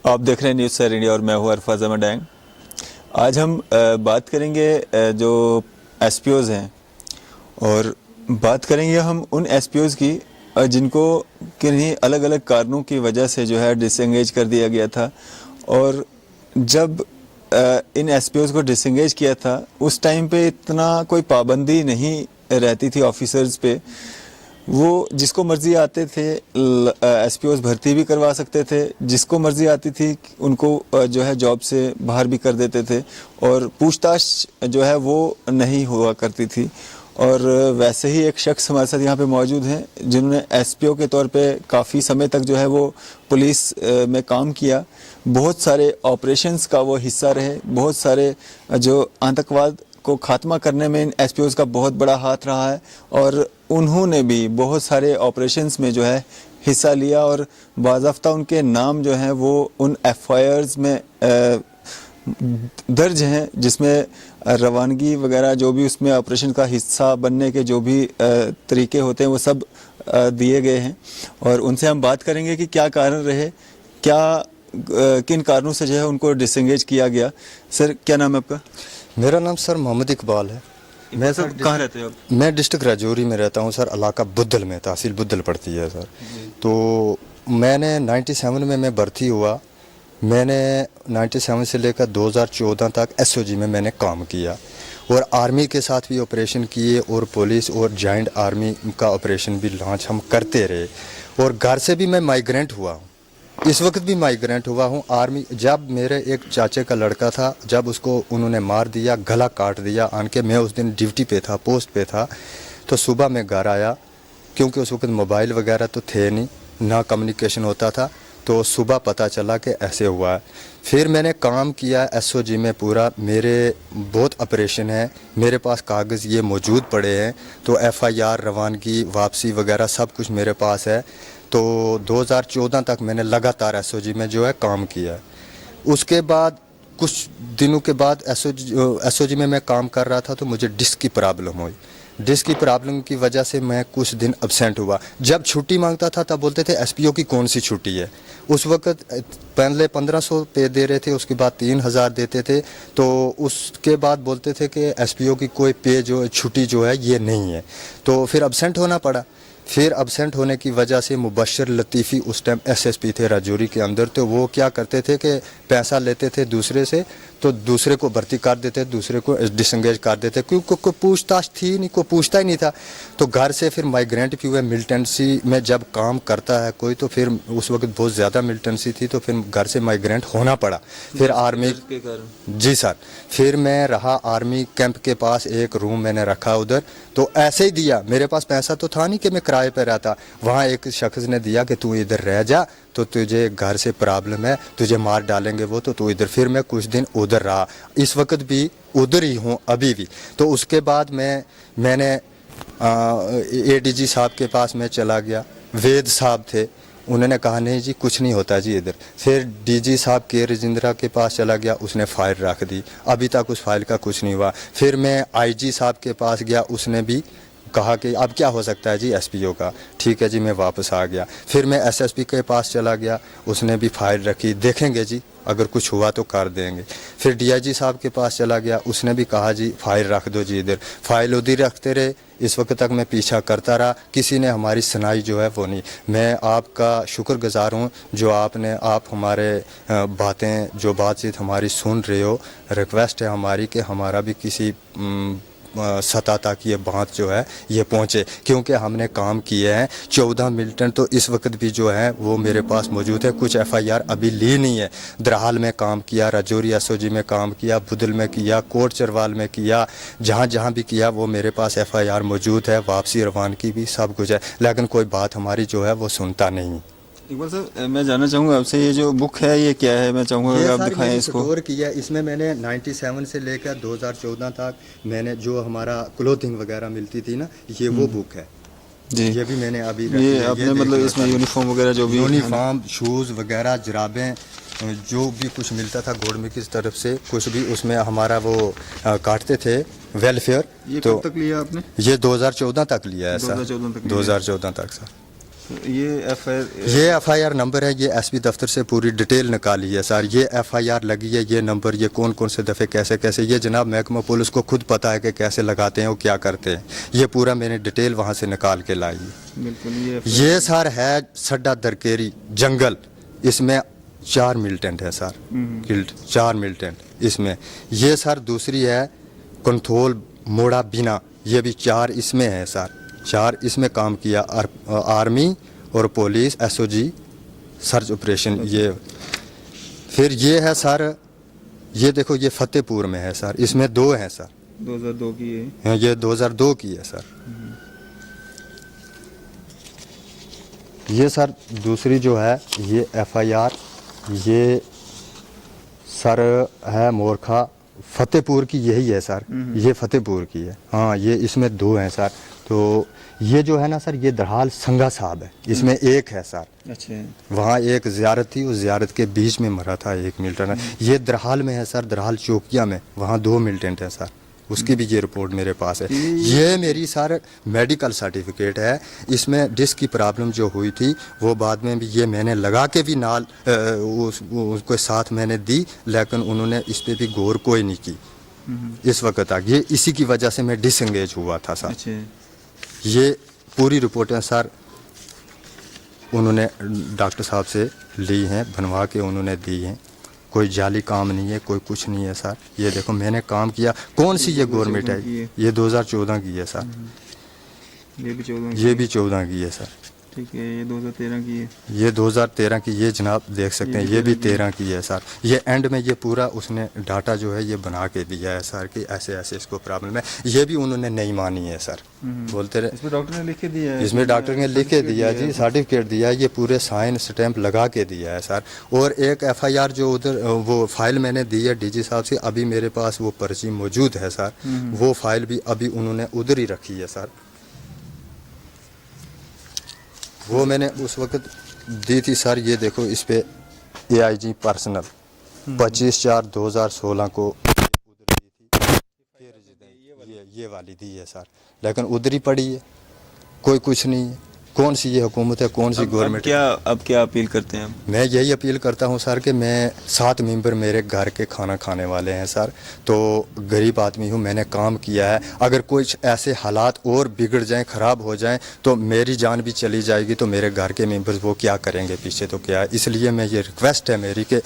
आप देख रहे हैं न्यूज़ सर इंडिया और मैं हूँ अरफाज अहमद डैंग। आज हम बात करेंगे जो एसपीओज़ हैं और बात करेंगे हम उन एसपीओज़ की जिनको किन्हीं अलग अलग कारणों की वजह से जो है डिसएंगेज कर दिया गया था। और जब इन एसपीओज़ को डिसएंगेज किया था उस टाइम पे इतना कोई पाबंदी नहीं रहती थी ऑफिसर्स पे। वो जिसको मर्जी आते थे एसपीओज भर्ती भी करवा सकते थे, जिसको मर्जी आती थी उनको जो है जॉब से बाहर भी कर देते थे और पूछताछ जो है वो नहीं हुआ करती थी। और वैसे ही एक शख्स हमारे साथ यहाँ पे मौजूद हैं जिन्होंने एसपीओ के तौर पे काफ़ी समय तक जो है वो पुलिस में काम किया, बहुत सारे ऑपरेशंस का वो हिस्सा रहे, बहुत सारे जो आतंकवाद को खात्मा करने में इन एसपीओज़ का बहुत बड़ा हाथ रहा है और उन्होंने भी बहुत सारे ऑपरेशंस में जो है हिस्सा लिया और बाज़ाफ्ता उनके नाम जो हैं वो उन एफआईआर्स में दर्ज हैं, जिसमें रवानगी वगैरह जो भी उसमें ऑपरेशन का हिस्सा बनने के जो भी तरीके होते हैं वो सब दिए गए हैं। और उनसे हम बात करेंगे कि क्या कारण रहे, क्या किन कारणों से जो है उनको डिसएंगेज किया गया। सर क्या नाम है आपका? मेरा नाम सर मोहम्मद इकबाल है। मैं सर कहाँ रहते हो आप? मैं डिस्ट्रिक्ट राजौरी में रहता हूँ सर, इलाका बुद्धल में, तहसील बुद्धल पड़ती है सर। तो मैंने 97 में मैं भर्ती हुआ। मैंने 97 से लेकर 2014 तक एसओजी में मैंने काम किया और आर्मी के साथ भी ऑपरेशन किए और पुलिस और जॉइंट आर्मी का ऑपरेशन भी लॉन्च हम करते रहे। और घर से भी मैं माइग्रेंट हुआ हूँ, इस वक्त भी माइग्रेंट हुआ हूँ। आर्मी जब मेरे एक चाचे का लड़का था, जब उसको उन्होंने मार दिया, गला काट दिया आन के, मैं उस दिन ड्यूटी पे था, पोस्ट पे था। तो सुबह मैं घर आया, क्योंकि उस वक्त मोबाइल वगैरह तो थे नहीं, ना कम्युनिकेशन होता था। तो सुबह पता चला कि ऐसे हुआ है। फिर मैंने काम किया एसओजी में पूरा, मेरे बहुत ऑपरेशन है, मेरे पास कागज़ ये मौजूद पड़े हैं। तो एफआईआर, रवानगी, वापसी वगैरह सब कुछ मेरे पास है। तो 2014 तक मैंने लगातार एसओजी में जो है काम किया। उसके बाद कुछ दिनों के बाद एसओजी में मैं काम कर रहा था तो मुझे डिस्क की प्रॉब्लम हुई। डिस्क की प्रॉब्लम की वजह से मैं कुछ दिन अब्सेंट हुआ। जब छुट्टी मांगता था तब बोलते थे एसपीओ की कौन सी छुट्टी है। उस वक्त पहले 1500 पे दे रहे थे, उसके बाद 3000 देते थे। तो उसके बाद बोलते थे कि एसपीओ की कोई पे जो छुट्टी जो है ये नहीं है। तो फिर अब्सेंट होना पड़ा। फिर अब्सेंट होने की वजह से मुबशर लतीफ़ी उस टाइम एसएसपी थे राजौरी के अंदर। तो वो क्या करते थे कि पैसा लेते थे दूसरे से, तो दूसरे को भर्ती कर देते, दूसरे को डिसंगेज कर देते, क्योंकि कोई पूछताछ थी नहीं, कोई पूछता ही नहीं था। तो घर से फिर माइग्रेंट भी हुए। मिलिटेंसी में जब काम करता है कोई तो फिर उस वक्त बहुत ज़्यादा मिलिटेंसी थी, तो फिर घर से माइग्रेंट होना पड़ा। फिर आर्मी के कारण, जी सर, फिर मैं रहा आर्मी कैंप के पास, एक रूम मैंने रखा उधर। तो ऐसे ही दिया, मेरे पास पैसा तो था नहीं कि मैं किराए पर रहता। वहाँ एक शख्स ने दिया कि तू इधर रह जा, तो तुझे घर से प्रॉब्लम है, तुझे मार डालेंगे वो, तो तू इधर। फिर मैं कुछ दिन उधर रहा, इस वक्त भी उधर ही हूँ अभी भी। तो उसके बाद मैंने एडीजी साहब के पास मैं चला गया। वेद साहब थे, उन्होंने कहा नहीं जी कुछ नहीं होता जी इधर। फिर डीजी साहब के राजेंद्रा के पास चला गया, उसने फाइल रख दी, अभी तक उस फाइल का कुछ नहीं हुआ। फिर मैं आईजी साहब के पास गया, उसने भी कहा कि अब क्या हो सकता है जी एसपीओ का। ठीक है जी, मैं वापस आ गया। फिर मैं एसएसपी के पास चला गया, उसने भी फाइल रखी, देखेंगे जी अगर कुछ हुआ तो कर देंगे। फिर डीआईजी साहब के पास चला गया, उसने भी कहा जी फाइल रख दो जी इधर। फाइल उधर रखते रहे, इस वक्त तक मैं पीछा करता रहा, किसी ने हमारी सुनाई जो है वो नहीं। मैं आपका शुक्रगुजार हूँ जो आप हमारे बातें, जो बातचीत हमारी सुन रहे हो। रिक्वेस्ट है हमारी कि हमारा भी किसी सतह तक ये बात जो है ये पहुँचे, क्योंकि हमने काम किए हैं। 14 मिलिटेंट तो इस वक्त भी जो है वो मेरे पास मौजूद है। कुछ एफआईआर अभी ली नहीं है। दरहाल में काम किया, राजौरी एसओजी में काम किया, बुद्धल में किया, कोट चरवाल में किया, जहाँ जहाँ भी किया वो मेरे पास एफआईआर मौजूद है। वापसी रवानगी भी सब कुछ है, लेकिन कोई बात हमारी जो है वो सुनता नहीं। इकबाल सर, मैं जानना चाहूँगा आपसे, ये जो बुक है ये क्या है? मैं चाहूँगा कि आप दिखाएं इसको। स्टोर किया, इसमें मैंने 97 से लेकर 2014 तक मैंने जो हमारा क्लोथिंग वगैरह मिलती थी ना, ये वो बुक है जी। ये भी मैंने अभी ये आपने मतलब इसमें यूनिफॉर्म वगैरह जो भी यूनिफॉर्म, शूज़ वगैरह, जुराबें, जो भी कुछ मिलता था गवर्नमेंट की तरफ से, कुछ भी उसमें हमारा वो काटते थे वेलफेयर। ये तो कब तक लिया आपने? ये 2014 तक लिया है सर। 2014 तक 2014 तक सर। ये FIR नंबर है, ये SP दफ्तर से पूरी डिटेल निकाली है सर। ये FIR लगी है, ये नंबर, ये कौन कौन से दफ़े कैसे कैसे, ये जनाब महकमा पुलिस को खुद पता है कि कैसे लगाते हैं और क्या करते हैं। ये पूरा मैंने डिटेल वहाँ से निकाल के लाई है। बिल्कुल ये सर है सड्डा दरकेरी जंगल, इसमें 4 मिलिटेंट है सर, किल्ड 4 मिलिटेंट इसमें। ये सर दूसरी है कंट्रोल मोड़ा बिना, ये भी 4 इसमें है सर, 4 इसमें काम किया। आर्मी और पुलिस SOG सर्च ऑपरेशन। ये फिर ये है सर, ये देखो ये फतेहपुर में है सर, इसमें 2 हैं सर। 2002 की है ये 2002 की है सर। ये सर दूसरी जो है ये FIR, ये सर है मोरखा फतेहपुर की, यही है सर, ये फतेहपुर की है। हाँ, ये इसमें 2 हैं सर। तो ये जो है ना सर, ये दरहाल संगा साहब है, इसमें 1 है सर। अच्छा, वहाँ एक ज़ियारत थी, उस ज़ियारत के बीच में मरा था 1 मिलिटेंट। ये दरहाल में है सर, दरहाल चौकिया में, वहाँ 2 मिलिटेंट है सर। उसकी भी ये रिपोर्ट मेरे पास है। ये मेरी सर मेडिकल सर्टिफिकेट है। इसमें डिस्क की प्रॉब्लम जो हुई थी वो बाद में भी ये मैंने लगा के भी नाल उसके साथ मैंने दी, लेकिन उन्होंने इस पर भी गौर कोई नहीं की इस वक्त तक। ये इसी की वजह से मैं डिसंगेज हुआ था सर। अच्छा। ये पूरी रिपोर्टें सर उन्होंने डॉक्टर साहब से ली हैं, बनवा के उन्होंने दी हैं। कोई जाली काम नहीं है, कोई कुछ नहीं है सर। ये देखो मैंने काम किया। कौन सी ये गवर्नमेंट है? ये 2014 की है सर। ये भी 14 ये भी 14 की है सर। ठीक है। ये 2013 की है। ये 2013 की, ये जनाब देख सकते हैं, ये भी 13 की है सर। ये एंड में ये पूरा उसने डाटा जो है ये बना के दिया है सर कि ऐसे ऐसे इसको प्रॉब्लम है। ये भी उन्होंने नहीं मानी है सर, बोलते रहे। इसमें डॉक्टर ने लिख के दिया है, इसमें डॉक्टर ने लिख के दिया जी, सर्टिफिकेट दिया है, ये पूरे साइन स्टैंप लगा के दिया है सर। और एक FIR जो उधर वो फाइल मैंने दी है DG साहब से, अभी मेरे पास वो पर्ची मौजूद है सर। वो फाइल भी अभी उन्होंने उधर ही रखी है सर। वो मैंने उस वक्त दी थी सर। ये देखो इस पे AIG पर्सनल 25/4/2016 को उधर दी थी। फिर ये वाली दी है सर, लेकिन उधर ही पड़ी है, कोई कुछ नहीं है। कौन सी ये हुकूमत है, कौन सी गवर्नमेंट? अब क्या अपील करते हैं? मैं यही अपील करता हूँ सर कि मैं 7 मेंबर मेरे घर के खाना खाने वाले हैं सर। तो गरीब आदमी हूँ, मैंने काम किया है। अगर कुछ ऐसे हालात और बिगड़ जाएं, ख़राब हो जाएं, तो मेरी जान भी चली जाएगी। तो मेरे घर के मेंबर्स वो क्या करेंगे पीछे? तो क्या है। इसलिए मैं ये रिक्वेस्ट है मेरी कि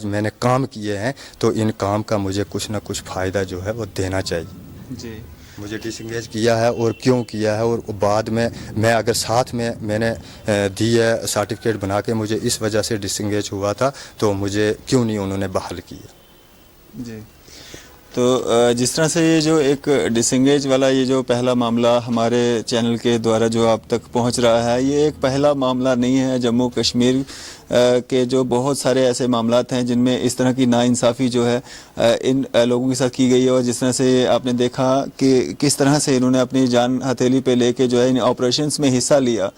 मैंने काम किए हैं तो इन काम का मुझे कुछ ना कुछ फ़ायदा जो है वो देना चाहिए जी। मुझे डिसंगेज किया है और क्यों किया है, और बाद में मैं अगर साथ में मैंने दी है सर्टिफिकेट बना के, मुझे इस वजह से डिसंगेज हुआ था, तो मुझे क्यों नहीं उन्होंने बहाल किया। जी। तो जिस तरह से ये जो एक डिसंगेज वाला ये जो पहला मामला हमारे चैनल के द्वारा जो आप तक पहुंच रहा है, ये एक पहला मामला नहीं है। जम्मू कश्मीर के जो बहुत सारे ऐसे मामलात हैं जिनमें इस तरह की नाइंसाफ़ी जो है इन लोगों के साथ की गई है। और जिस तरह से आपने देखा कि किस तरह से इन्होंने अपनी जान हथेली पे लेके जो है इन ऑपरेशंस में हिस्सा लिया,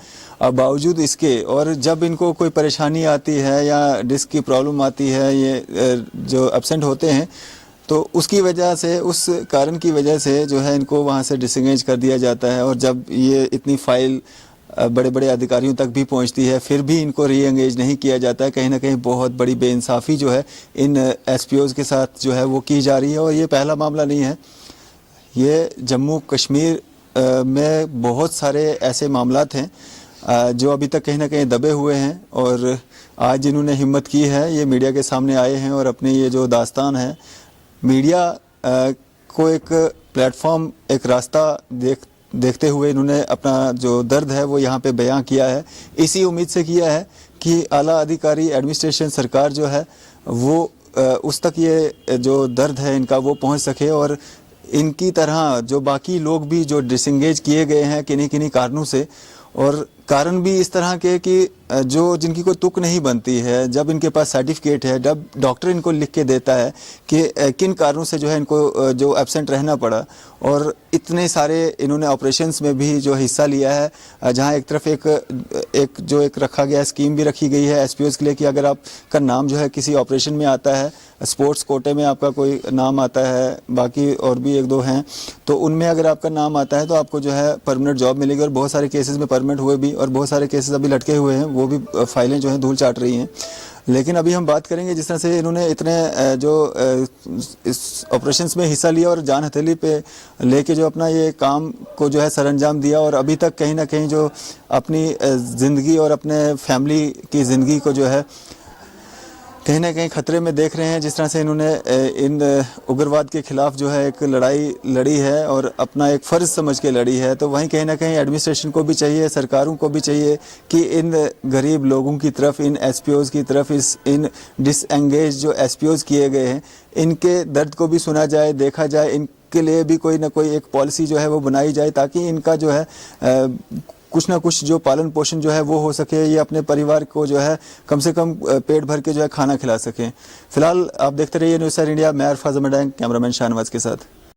बावजूद इसके। और जब इनको कोई परेशानी आती है या डिस्क की प्रॉब्लम आती है, ये जो एब्सेंट होते हैं, तो उसकी वजह से, उस कारण की वजह से जो है इनको वहाँ से डिसंगेज कर दिया जाता है। और जब ये इतनी फाइल बड़े बड़े अधिकारियों तक भी पहुँचती है, फिर भी इनको री एंगेज नहीं किया जाता है। कहीं ना कहीं बहुत बड़ी बेइंसाफ़ी जो है इन SPOs के साथ जो है वो की जा रही है। और ये पहला मामला नहीं है, ये जम्मू कश्मीर में बहुत सारे ऐसे मामलात हैं जो अभी तक कहीं ना कहीं दबे हुए हैं। और आज जिन्होंने हिम्मत की है, ये मीडिया के सामने आए हैं और अपनी ये जो दास्तान है, मीडिया को एक प्लेटफॉर्म, एक रास्ता देखते हुए इन्होंने अपना जो दर्द है वो यहाँ पे बयां किया है। इसी उम्मीद से किया है कि आला अधिकारी, एडमिनिस्ट्रेशन, सरकार जो है वो उस तक ये जो दर्द है इनका वो पहुँच सके। और इनकी तरह जो बाकी लोग भी जो डिसंगेज किए गए हैं किन्हीं किन्हीं कारणों से, और कारण भी इस तरह के कि जो जिनकी कोई तुक नहीं बनती है, जब इनके पास सर्टिफिकेट है, जब डॉक्टर इनको लिख के देता है कि किन कारणों से जो है इनको जो एब्सेंट रहना पड़ा। और इतने सारे इन्होंने ऑपरेशंस में भी जो हिस्सा लिया है, जहां एक तरफ एक रखा गया स्कीम भी रखी गई है SPOs के लिए कि अगर आपका नाम जो है किसी ऑपरेशन में आता है स्पोर्ट्स कोटे में आपका कोई नाम आता है, बाकी और भी एक दो हैं, तो उनमें अगर आपका नाम आता है तो आपको जो है परमानेंट जॉब मिलेगी। और बहुत सारे केसेस में परमानेंट हुए भी, और बहुत सारे केसेस अभी लटके हुए हैं, वो भी फाइलें जो हैं धूल चाट रही हैं। लेकिन अभी हम बात करेंगे जिस तरह से इन्होंने इतने इस ऑपरेशंस में हिस्सा लिया और जान हथेली पे लेके जो अपना ये काम को जो है सरअंजाम दिया, और अभी तक कहीं ना कहीं जो अपनी ज़िंदगी और अपने फैमिली की ज़िंदगी को जो है कहीं ना कहीं खतरे में देख रहे हैं। जिस तरह से इन्होंने इन उग्रवाद के खिलाफ जो है एक लड़ाई लड़ी है और अपना एक फ़र्ज़ समझ के लड़ी है, तो वहीं कहीं ना कहीं एडमिनिस्ट्रेशन को भी चाहिए, सरकारों को भी चाहिए कि इन गरीब लोगों की तरफ, इन एसपीओज़ की तरफ, इन डिसएंगेज जो एसपीओज़ किए गए हैं, इनके दर्द को भी सुना जाए, देखा जाए, इनके लिए भी कोई ना कोई एक पॉलिसी जो है वो बनाई जाए, ताकि इनका जो है कुछ ना कुछ जो पालन पोषण जो है वो हो सके, ये अपने परिवार को जो है कम से कम पेट भर के जो है खाना खिला सकें। फिलहाल आप देखते रहिए न्यूज़ इंडिया। मैं अरफाज अहमद, कैमरामैन शाहनवाज के साथ।